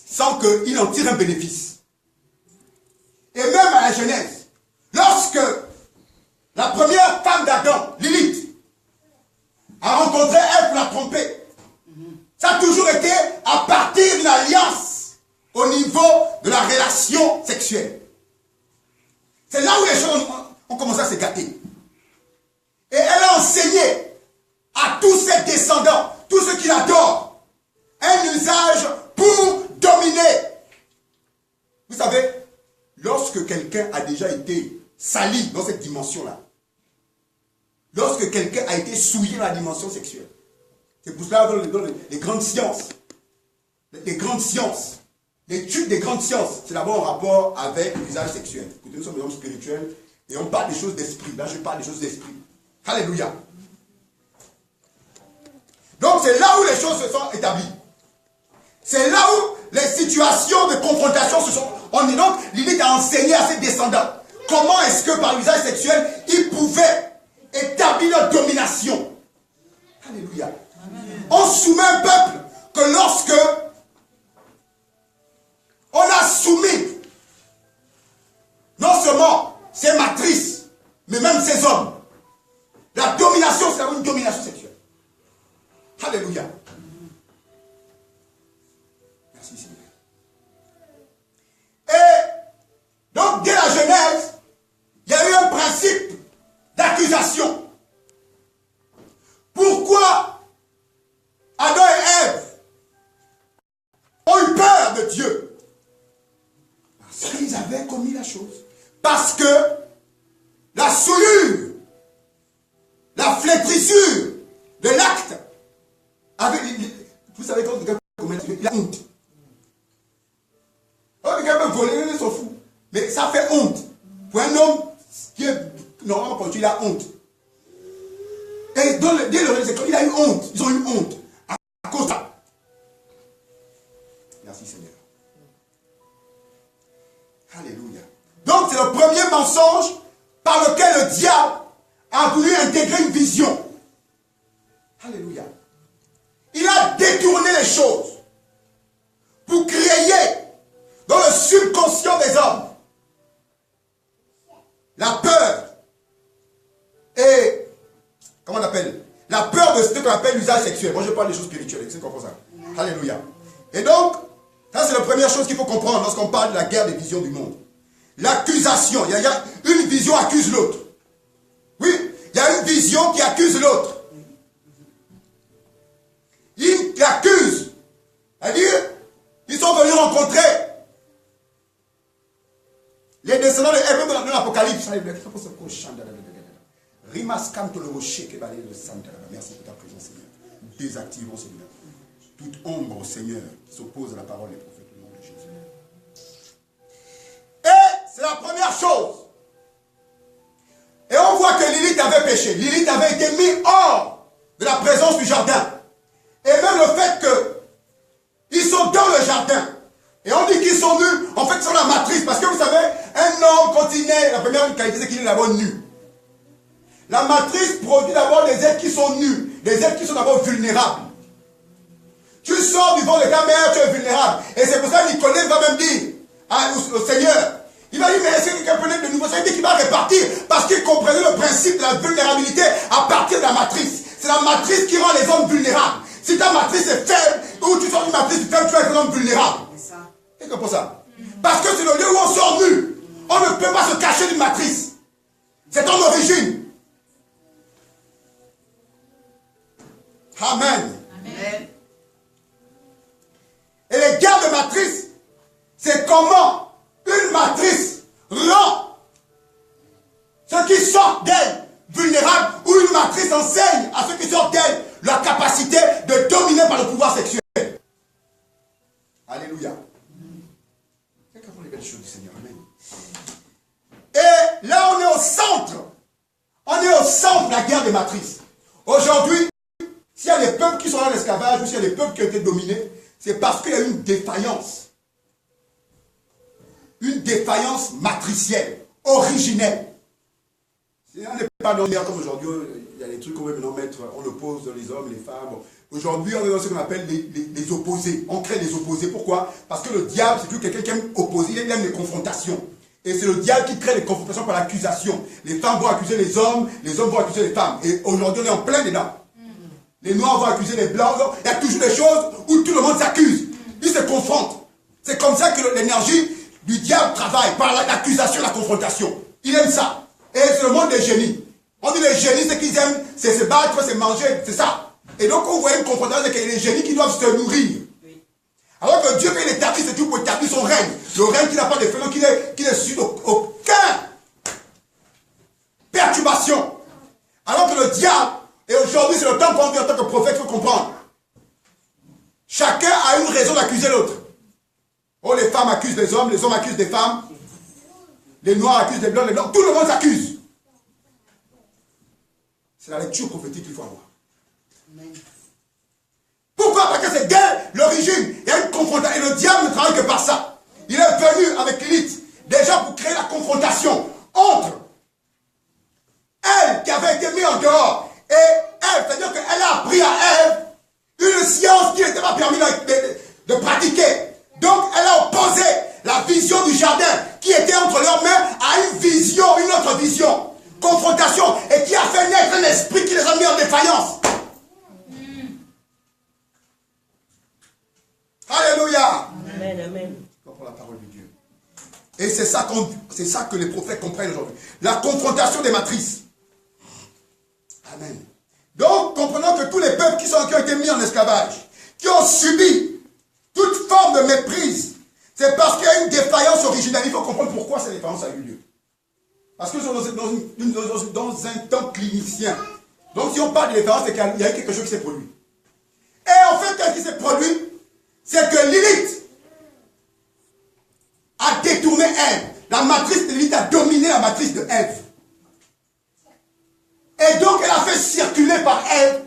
sans qu'il en tire un bénéfice. Et même à la Genèse, lorsque la première femme d'Adam, Lilith, a rencontré Ève pour la tromper, ça a toujours été à partir d'une alliance au niveau de la relation sexuelle. C'est là où les choses ont commencé à se gâter. Et elle a enseigné à tous ses descendants, tous ceux qui l'adorent, un usage pour dominer. Vous savez, lorsque quelqu'un a déjà été sali dans cette dimension-là, lorsque quelqu'un a été souillé dans la dimension sexuelle, c'est pour cela que dans les grandes sciences, l'étude des grandes sciences, c'est d'abord en rapport avec l'usage sexuel. Écoutez, nous sommes des hommes spirituels et on parle des choses d'esprit. Là, je parle des choses d'esprit. Alléluia. Donc, c'est là où les choses se sont établies. C'est là où les situations de confrontation se sont... Donc, Lilith a enseigné à ses descendants comment est-ce que par l'usage sexuel, ils pouvaient établir leur domination. Alléluia. On soumet un peuple que lorsque on a soumis non seulement ses matrices, mais même ses hommes. La domination, c'est une domination sexuelle. Alléluia. Merci Seigneur. Et donc, dès la Genèse, il y a eu un principe d'accusation. Pourquoi Adam et Ève ont eu peur de Dieu? Parce qu'ils avaient commis la chose. Parce que la souillure, la flétrissure de l'acte, avec, vous savez quand quelqu'un commet, il a honte. Quand quelqu'un peut voler, il s'en fout. Mais ça fait honte. Pour un homme qui est normalement quand il a honte. Et dès le secteur, il a eu honte. Ils ont eu honte. À cause de ça. Merci Seigneur. Alléluia. Donc c'est le premier mensonge par lequel le diable a voulu intégrer une vision. Alléluia. Il a détourné les choses pour créer dans le subconscient des hommes la peur et, comment on appelle, la peur de ce qu'on appelle l'usage sexuel. Moi je parle des choses spirituelles, c'est comme ça. Alléluia. Et donc, ça c'est la première chose qu'il faut comprendre lorsqu'on parle de la guerre des visions du monde. L'accusation, il y a une vision accuse l'autre. Oui, il y a une vision qui accuse l'autre. Ils l'accusent. C'est-à-dire, ils sont venus rencontrer les descendants de Ève dans l'Apocalypse. Merci pour ta présence, Seigneur. Désactivons, Seigneur, toute ombre, Seigneur, qui s'oppose à la parole des prophètes au nom de Jésus. Et c'est la première chose. Et on voit que Lilith avait péché. Lilith avait été mise hors de la présence du jardin. Et même le fait qu'ils sont dans le jardin. Et on dit qu'ils sont nus. En fait, c'est la matrice. Parce que vous savez, un homme, quand il naît, la première qualité, c'est qu'il est d'abord nu. La matrice produit d'abord des êtres qui sont nus. Des êtres qui sont d'abord vulnérables. Tu sors du ventre de ta mère, tu es vulnérable. Et c'est pour ça que Nicodème va même dire au Seigneur, il va dire, mais est-ce que quelqu'un peut naître de nouveau? Ça veut dire qu'il va répartir. Parce qu'il comprenait le principe de la vulnérabilité à partir de la matrice. C'est la matrice qui rend les hommes vulnérables. Si ta matrice est faible, ou tu sors d'une matrice faible, tu vas être un homme vulnérable. C'est comme ça. Parce que c'est le lieu où on sort nu. On ne peut pas se cacher d'une matrice. C'est ton origine. Amen. Amen. Et les guerres de matrice, c'est comment une matrice rend ceux qui sortent d'elle vulnérables, ou une matrice enseigne à ceux qui sortent d'elle la capacité de dominer par le pouvoir sexuel. Alléluia. C'est qu'avant les belles choses du Seigneur. Amen. Et là, on est au centre. On est au centre de la guerre des matrices. Aujourd'hui, s'il y a des peuples qui sont dans l'esclavage, ou s'il y a des peuples qui ont été dominés, c'est parce qu'il y a une défaillance. Une défaillance matricielle, originelle. On n'est pas dans l'air comme aujourd'hui, il y a des trucs qu'on veut maintenant mettre, on oppose les hommes, les femmes. Aujourd'hui, on est dans ce qu'on appelle les opposés. On crée les opposés. Pourquoi? Parce que le diable, c'est toujours quelqu'un qui aime opposer, il aime les confrontations. Et c'est le diable qui crée les confrontations par l'accusation. Les femmes vont accuser les hommes vont accuser les femmes. Et aujourd'hui, on est en plein dedans. Les noirs vont accuser les blancs. Il y a toujours des choses où tout le monde s'accuse. Ils se confrontent. C'est comme ça que l'énergie du diable travaille, par l'accusation, la confrontation. Il aime ça. Et c'est le monde des génies. On dit les génies, ce qu'ils aiment, c'est se battre, c'est manger, c'est ça. Et donc, on voit une confrontation, c'est qu'il y a les génies qui doivent se nourrir. Alors que Dieu, quand il établit, c'est tout pour établir son règne. Le règne qui n'a pas de fléau, qui n'est sujet aucun perturbation. Alors que le diable, et aujourd'hui, c'est le temps qu'on vit en tant que prophète, il faut comprendre. Chacun a une raison d'accuser l'autre. Oh, les femmes accusent les hommes accusent les femmes, les noirs accusent les blancs, tout le monde s'accuse. C'est la lecture prophétique qu'il faut avoir. Pourquoi? Parce que c'est dès l'origine, il y a une confrontation. Et le diable ne travaille que par ça. Il est venu avec Lilith, déjà pour créer la confrontation entre elle qui avait été mise en dehors et Ève. C'est-à-dire qu'elle a appris à Ève une science qui n'était pas permis de pratiquer. Donc elle a opposé la vision du jardin qui était entre leurs mains à une vision, une autre vision. Confrontation, et qui a fait naître un esprit qui les a mis en défaillance. Alléluia. Amen, amen. Pour la parole de Dieu. Et c'est ça que les prophètes comprennent aujourd'hui. La confrontation des matrices. Amen. Donc, comprenons que tous les peuples qui ont été mis en esclavage, qui ont subi toute forme de méprise, c'est parce qu'il y a une défaillance originelle. Il faut comprendre pourquoi cette défaillance a eu lieu. Parce que nous sommes dans un temps clinicien. Donc si on parle de défaillance, c'est qu'il y a quelque chose qui s'est produit. Et en fait, qu'est-ce qui s'est produit? C'est que Lilith a détourné Ève. La matrice de Lilith a dominé la matrice de Ève. Et donc elle a fait circuler par Ève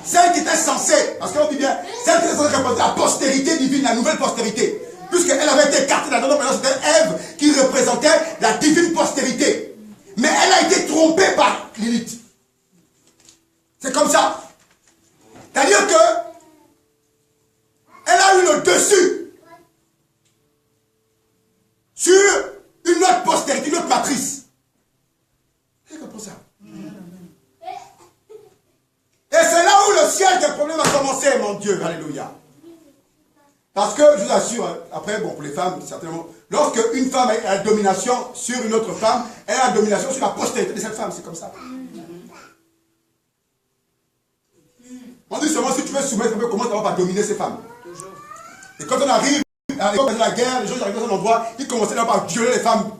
celle qui était censée, parce qu'on dit bien, celle qui était censée représenter la postérité divine, la nouvelle postérité. Puisqu'elle avait été écartée là-dedans, maintenant c'était Ève qui représentait la divine postérité. Mais elle a été trompée par Lilith. C'est comme ça. C'est-à-dire que elle a eu le dessus sur une autre postérité, une autre matrice. C'est comme ça. Et c'est là où le ciel des problèmes a commencé, mon Dieu. Alléluia. Parce que, je vous assure, après, bon, pour les femmes, certainement, lorsque une femme a la domination sur une autre femme, elle a la domination sur la postérité de cette femme, c'est comme ça. On dit seulement, si tu veux soumettre un peu, comment tu vas pas dominer ces femmes. Et quand on arrive, à l'époque de la guerre, les gens qui arrivent dans un endroit, ils commençaient d'abord à violer les femmes.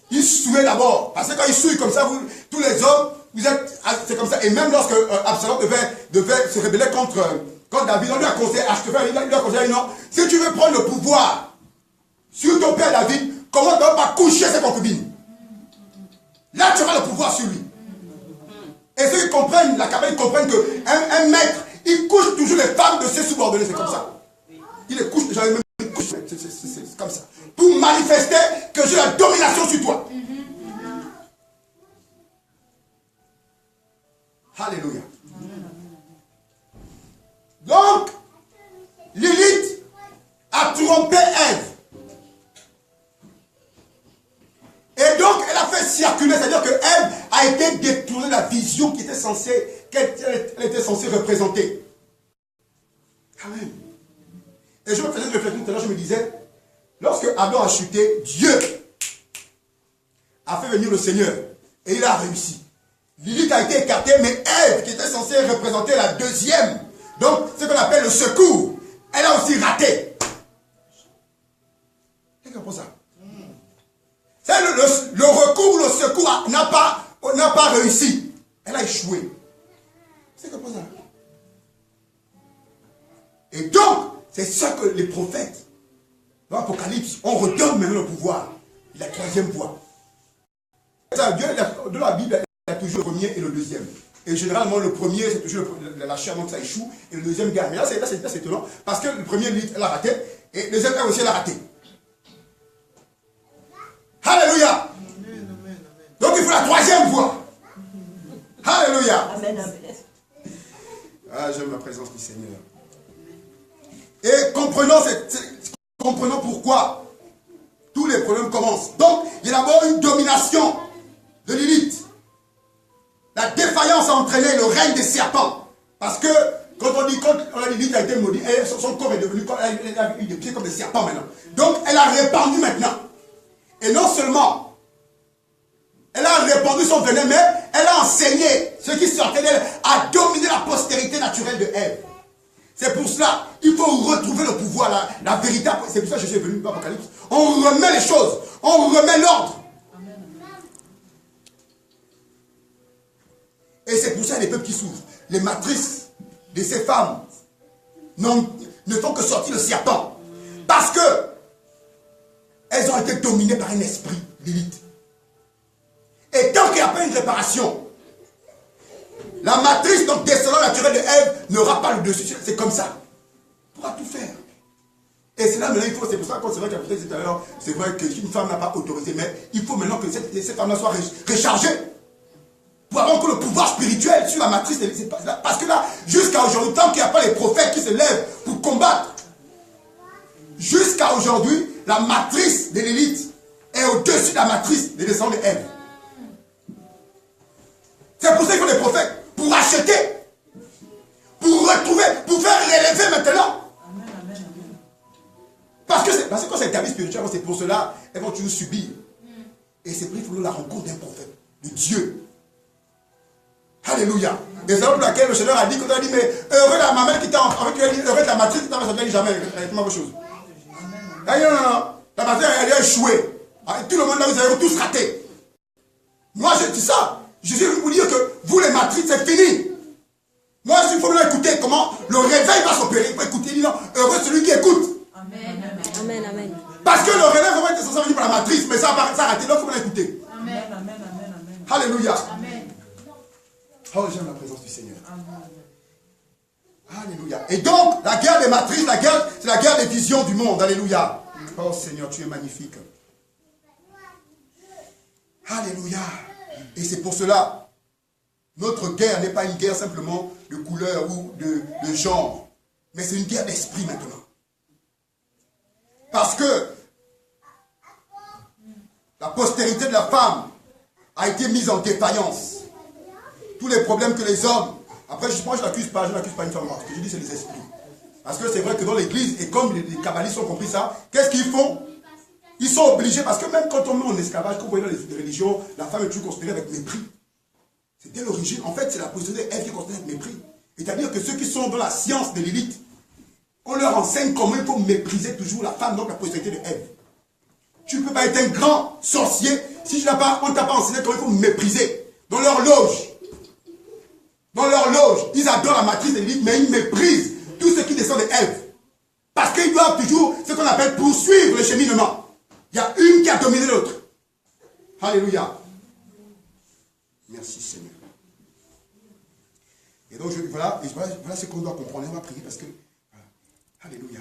Ils souaient d'abord. Parce que quand ils souillent comme ça, vous, tous les hommes, vous êtes, c'est comme ça. Et même lorsque Absalom devait se rebeller contre David, on lui a conseillé, il lui a conseillé, non, si tu veux prendre le pouvoir sur ton père David, comment tu ne vas pas coucher ses concubines? Là, tu auras le pouvoir sur lui. Et ceux qui comprennent, la Kabbale, ils comprennent qu'un maître, il couche toujours les femmes de ses subordonnés, c'est comme ça. Il les couche, déjà même couche, c'est comme ça. Pour manifester que j'ai la domination sur toi. Alléluia. Donc, Lilith a trompé Ève. Et donc, elle a fait circuler, c'est-à-dire que Ève a été détournée de la vision qui était censée, qu'elle était censée représenter. Amen. Et je me faisais une réflexion tout à l'heure, je me disais, lorsque Adam a chuté, Dieu a fait venir le Seigneur. Et il a réussi. Lilith a été écartée, mais Ève, qui était censée représenter la deuxième, donc ce qu'on appelle le secours, elle a aussi raté. C'est comme ça. C'est le recours, le secours n'a pas réussi. Elle a échoué. C'est comme ça. Et donc, c'est ça que les prophètes, dans l'Apocalypse, on redonne maintenant le pouvoir. La troisième voie. Dieu, de la Bible, il y a toujours le premier et le deuxième. Et généralement, le premier, c'est toujours la chair, donc ça échoue. Et le deuxième gagne. Mais là, c'est étonnant. Parce que le premier, elle a raté. Et le deuxième, elle aussi, elle a raté. Alléluia. Donc, il faut la troisième voie. Alléluia. Amen, amen. Ah, j'aime la présence du Seigneur. Et comprenons pourquoi tous les problèmes commencent. Donc, il y a d'abord une domination de Lilith. La défaillance a entraîné le règne des serpents. Parce que, quand on dit que Lilith a été maudite, son corps est devenu, elle a eu des pieds comme des serpents maintenant. Donc, elle a répandu maintenant. Et non seulement, elle a répandu son venin, mais elle a enseigné ce qui sortait d'elle à dominer la postérité naturelle de Ève. C'est pour cela, il faut retrouver le pouvoir, la vérité. C'est pour ça que Jésus est venu dans l'Apocalypse. On remet les choses, on remet l'ordre. Et c'est pour ça qu'il y a des peuples qui souffrent. Les matrices de ces femmes ne font que sortir le serpent. Parce que elles ont été dominées par un esprit d'élite. Et tant qu'il n'y a pas une réparation, la matrice, donc descendant naturel de Ève, n'aura pas le dessus. C'est comme ça. On pourra tout faire. Et c'est là maintenant, il faut, c'est pour ça qu'on c'est vrai qu'à tout à l'heure, c'est vrai qu'une femme n'a pas autorisé, mais il faut maintenant que ces femmes-là soient rechargées. Pour avoir encore le pouvoir spirituel sur la matrice. Parce que là, jusqu'à aujourd'hui, tant qu'il n'y a pas les prophètes qui se lèvent pour combattre, jusqu'à aujourd'hui, la matrice de l'élite est au-dessus de la matrice des descendants de Ève. C'est pour ça qu'il faut des prophètes. Pour acheter, pour retrouver, pour faire relever maintenant. Parce que quand c'est établi spirituellement, c'est pour cela, elles vont toujours subir. Et c'est pour ça qu'il faut la rencontre d'un prophète, de Dieu. Alléluia. Et c'est pour laquelle le Seigneur a dit, quand il a dit, mais heureux de la maman qui t'a enfanté, heureux de la matrice qui t'a enfanté, ça ne dit jamais exactement vos choses. Non, non, non. La matrice, elle a échoué. Tout le monde là, vous avez tous raté. Moi, je dis ça. Je suis venu vous dire que vous, les matrices, c'est fini. Moi, il faut écouter comment le réveil va s'opérer. Il faut écouter, il dit non, heureux celui qui écoute. Amen. Amen, amen. Parce que le réveil va être censé venir par la matrice, mais ça a raté, donc il faut l'écouter. Amen, amen, amen, amen. Alléluia. Amen. Oh, j'aime la présence du Seigneur. Amen. Alléluia. Et donc, la guerre des matrices, c'est la guerre des visions du monde. Alléluia. Oh Seigneur, tu es magnifique. Alléluia. Et c'est pour cela, notre guerre n'est pas une guerre simplement de couleur ou de genre, mais c'est une guerre d'esprit maintenant. Parce que la postérité de la femme a été mise en défaillance. Tous les problèmes que les hommes... Après, je n'accuse pas une femme. Ce que je dis, c'est les esprits. Parce que c'est vrai que dans l'église, et comme les kabbalistes ont compris ça, qu'est-ce qu'ils font? Ils sont obligés, parce que même quand on met en esclavage, quand vous voyez dans les religions, la femme est toujours considérée avec mépris. C'est dès l'origine. En fait, c'est la postérité d'Ève qui est considérée avec mépris. C'est-à-dire que ceux qui sont dans la science de l'élite, on leur enseigne comment il faut mépriser toujours la femme, donc la postérité de Ève. Tu ne peux pas être un grand sorcier si on ne t'a pas enseigné comment il faut mépriser. Dans leur loge, ils adorent la matrice de l'élite, mais ils méprisent tout ce qui descend de Ève. Parce qu'ils doivent toujours, ce qu'on appelle, poursuivre le cheminement. Il y a une qui a dominé l'autre. Alléluia. Merci Seigneur. Et donc, voilà ce qu'on doit comprendre. On va prier parce que... Voilà. Alléluia.